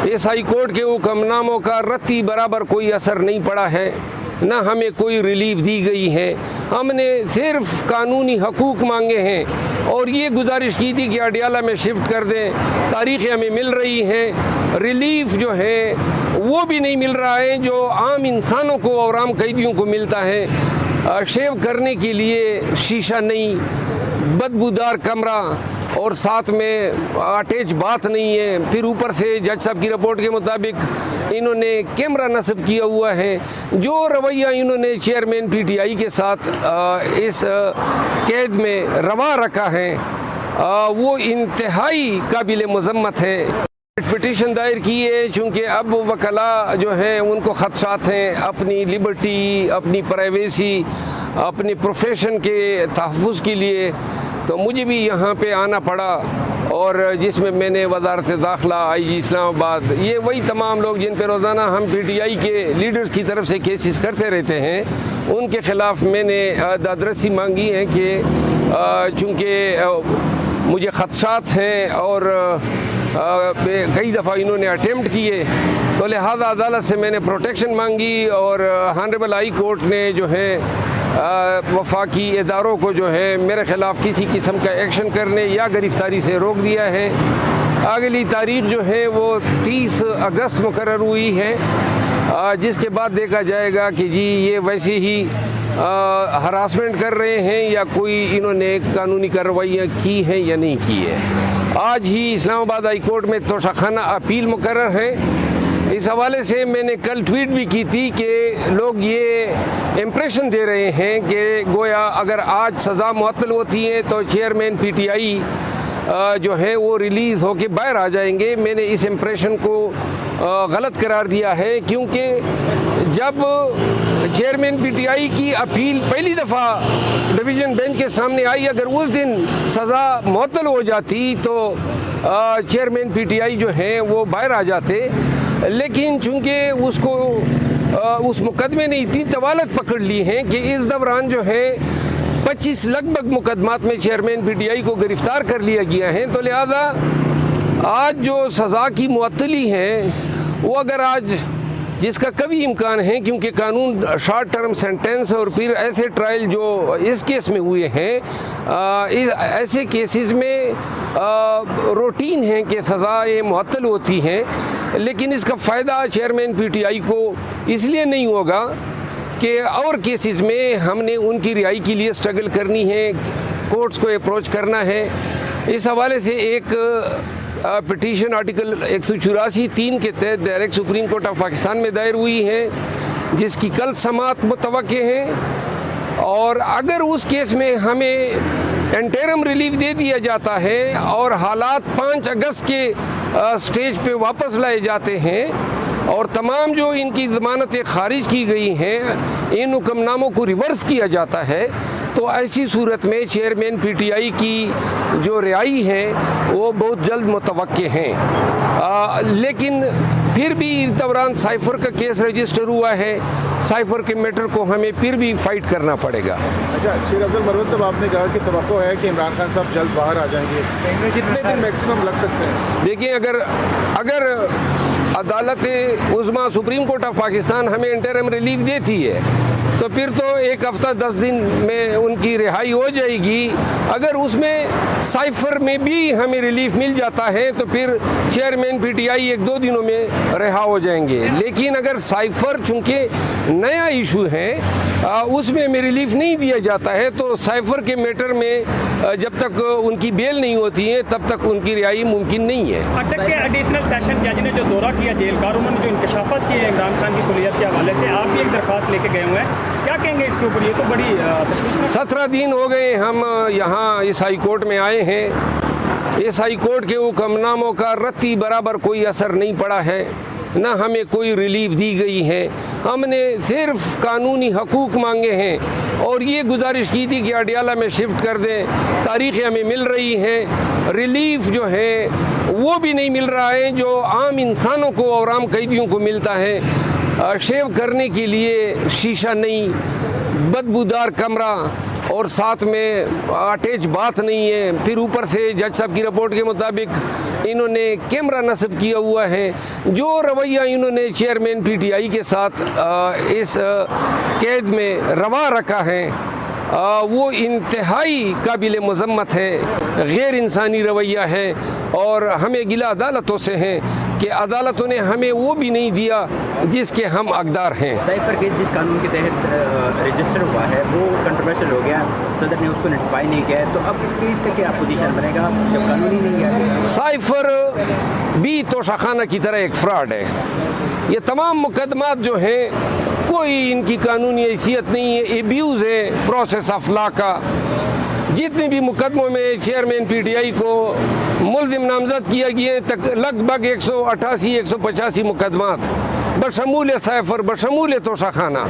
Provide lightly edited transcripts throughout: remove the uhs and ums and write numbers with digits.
इस high court के हुक्मनामों का रत्ती बराबर कोई असर नहीं पड़ा है, ना हमें कोई रिलीफ दी गई है। हमने सिर्फ कानूनी हकूक़ मांगे हैं और ये गुजारिश की थी कि अडियाला में शिफ्ट कर दें। तारीखें हमें मिल रही हैं, रिलीफ जो है वो भी नहीं मिल रहा है जो आम इंसानों को और आम कैदियों को मिलता है। शेव करने के लिए शीशा नहीं, बदबूदार कमरा और साथ में अटैच बात नहीं है। फिर ऊपर से जज साहब की रिपोर्ट के मुताबिक इन्होंने कैमरा नस्ब किया हुआ है। जो रवैया इन्होंने चेयरमैन पीटीआई के साथ इस कैद में रवा रखा है वो इंतहाई काबिल मज़म्मत है। पिटीशन दायर की है चूँकि अब वकला जो हैं उनको ख़दशात हैं अपनी लिबर्टी, अपनी प्राइवेसी, अपने प्रोफेशन के तहफ़्फ़ुज़ के लिए, तो मुझे भी यहाँ पे आना पड़ा और जिसमें मैंने वज़ारत दाखिला, IG इस्लामाबाद, ये वही तमाम लोग जिन पे रोज़ाना हम PTI के लीडर्स की तरफ से केसेस करते रहते हैं, उनके ख़िलाफ़ मैंने दादरसी मांगी है कि चूँकि मुझे ख़दशात हैं और कई दफ़ा इन्होंने अटेम्प्ट किए, तो लिहाजा अदालत से मैंने प्रोटेक्शन मांगी और ऑनरेबल हाई कोर्ट ने जो है वफाकी इदारों को जो है मेरे ख़िलाफ़ किसी किस्म का एक्शन करने या गिरफ़्तारी से रोक दिया है। अगली तारीख़ जो है वो 30 अगस्त मुकर्रर हुई है, जिसके बाद देखा जाएगा कि जी ये वैसे ही हरासमेंट कर रहे हैं या कोई इन्होंने कानूनी कार्रवाइयाँ की हैं या नहीं की है। आज ही इस्लामाबाद हाई कोर्ट में तोशाखाना अपील मुकर्रर है। इस हवाले से मैंने कल ट्वीट भी की थी कि लोग ये इम्प्रेशन दे रहे हैं कि गोया अगर आज सज़ा मुअत्तल होती है तो चेयरमैन PTI जो है वो रिलीज़ होके बाहर आ जाएंगे। मैंने इस इम्प्रेशन को गलत करार दिया है, क्योंकि जब चेयरमैन PTI की अपील पहली दफ़ा डिवीज़न बेंच के सामने आई, अगर उस दिन सज़ा मुअत्तल हो जाती तो चेयरमैन PTI जो हैं वो बाहर आ जाते, लेकिन चूँकि उसको उस मुकदमे ने इतनी तवालत पकड़ ली है कि इस दौरान जो है 25 लगभग मुकदमात में चेयरमैन PTI को गिरफ़्तार कर लिया गया है। तो लिहाजा आज जो सज़ा की मुअत्तली है वो अगर आज, जिसका कभी इम्कान है क्योंकि कानून शॉर्ट टर्म सेंटेंस और फिर ऐसे ट्रायल जो इस केस में हुए हैं, ऐसे केसेस में रूटीन है कि सज़ाएँ मुअत्तल होती हैं, लेकिन इसका फ़ायदा चेयरमैन PTI को इसलिए नहीं होगा कि और केसेस में हमने उनकी रिहाई के लिए स्ट्रगल करनी है, कोर्ट्स को अप्रोच करना है। इस हवाले से एक पिटीशन आर्टिकल 184(3) के तहत direct supreme court of Pakistan में दायर हुई है, जिसकी कल समाअत मुतवक्के है। और अगर उस केस में हमें इंटरिम रिलीफ दे दिया जाता है और हालात 5 अगस्त के स्टेज पे वापस लाए जाते हैं और तमाम जो इनकी ज़मानतें खारिज की गई हैं, इन हुक्मनामों को रिवर्स किया जाता है, तो ऐसी सूरत में चेयरमैन PTI की जो रिहाई है वो बहुत जल्द मुतवक्के हैं। लेकिन फिर भी इस दौरान साइफ़र का केस रजिस्टर हुआ है, साइफ़र के मैटर को हमें फिर भी फ़ाइट करना पड़ेगा। अच्छा, शेर अफजल मरवत साहब, आपने कहा कि तवक्को है कि इमरान खान साहब जल्द बाहर आ जाएंगे, कितने दिन मैक्सिमम लग सकते हैं? देखिए, अगर अदालत उज़्मा सुप्रीम कोर्ट ऑफ पाकिस्तान हमें इंटरिम रिलीफ देती है तो फिर तो 1 हफ़्ता 10 दिन में उनकी रिहाई हो जाएगी। अगर उसमें साइफ़र में भी हमें रिलीफ मिल जाता है तो फिर चेयरमैन PTI 1-2 दिनों में रिहा हो जाएंगे। लेकिन अगर साइफ़र चूँकि नया इशू है उसमें हमें रिलीफ नहीं दिया जाता है तो साइफ़र के मैटर में जब तक उनकी बेल नहीं होती है तब तक उनकी रिहाई मुमकिन नहीं है। अटक के एडिशनल सेशन जज ने जो दौरा किया जेल का, उन्होंने जो इंकशाफात किए इमरान खान की सुलियत के हवाले से, आप भी एक दरख्वास्त लेके गए हुए हैं, क्या कहेंगे इसके ऊपर? ये तो बड़ी 17 दिन हो गए हम यहाँ इस हाई कोर्ट में आए हैं। इस हाई कोर्ट के हुक्मनामों का रत्ती बराबर कोई असर नहीं पड़ा है, ना हमें कोई रिलीफ दी गई है। हमने सिर्फ कानूनी हकूक़ मांगे हैं और ये गुजारिश की थी कि अडियाला में शिफ्ट कर दें। तारीखें हमें मिल रही हैं, रिलीफ जो है वो भी नहीं मिल रहा है जो आम इंसानों को और आम कैदियों को मिलता है। शेव करने के लिए शीशा नहीं, बदबूदार कमरा और साथ में अटैच बात नहीं है। फिर ऊपर से जज साहब की रिपोर्ट के मुताबिक इन्होंने कैमरा नस्ब किया हुआ है। जो रवैया इन्होंने चेयरमैन PTI के साथ इस कैद में रवा रखा है वो इंतहाई काबिल मज़म्मत है, गैर इंसानी रवैया है। और हमें गिला अदालतों से है कि अदालतों ने हमें वो भी नहीं दिया जिसके हम हकदार हैं। साइफर केस जिस कानून के तहत रजिस्टर हुआ है वो कंट्रोवर्शियल हो गया, सदर ने उसको नोटिफाई नहीं किया है, तो अब इस केस का क्या पोजीशन बनेगा जब कानून ही नहीं है? साइफर भी तोशाखाना की तरह एक फ्रॉड है। ये तमाम मुकदमात जो हैं कोई इनकी कानूनी हैसियत नहीं है, एब्यूज़ है प्रोसेस ऑफ लॉ का। जितने भी मुकदमों में चेयरमैन PTI को मुल्ज़िम नामज़द किया गया तक लगभग 188-185 मुकदमात बशमूल साइफर बशमूल तोशाखाना,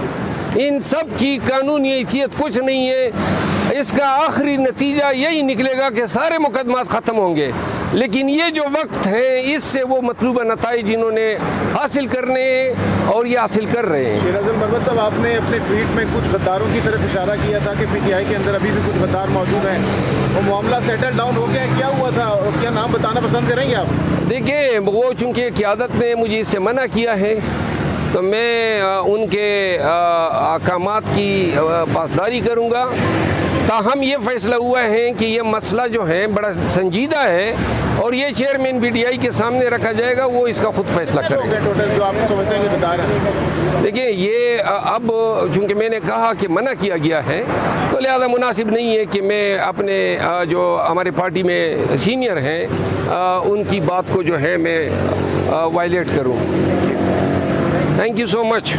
इन सब की कानूनी हैसियत कुछ नहीं है। इसका आखिरी नतीजा यही निकलेगा कि सारे मुकदमात ख़त्म होंगे, लेकिन ये जो वक्त है इससे वो मतलूबा नताइज इन्होंने हासिल करने हैं और ये हासिल कर रहे हैं। शेराज़ मरवत साहब, आपने अपने ट्वीट में कुछ गद्दारों की तरफ इशारा किया था कि PTI के अंदर अभी भी कुछ गद्दार मौजूद हैं। वो मामला सेटल डाउन हो गया, क्या हुआ था और क्या नाम बताना पसंद करेंगे आप? देखिए, वो चूँकि क़यादत ने मुझे इससे मना किया है तो मैं उनके अहकामात की पासदारी करूँगा। ताहम ये फ़ैसला हुआ है कि ये मसला जो है बड़ा संजीदा है और ये चेयरमैन PTI के सामने रखा जाएगा, वो इसका खुद फैसला करेंगे। टोटल जो आप समझते हैं कि गद्दार हैं? देखिए, ये अब चूँकि मैंने कहा कि मना किया गया है तो लिहाजा मुनासिब नहीं है कि मैं अपने जो हमारे पार्टी में सीनियर हैं उनकी बात को जो है मैं वायलेट करूँ। Thank you so much.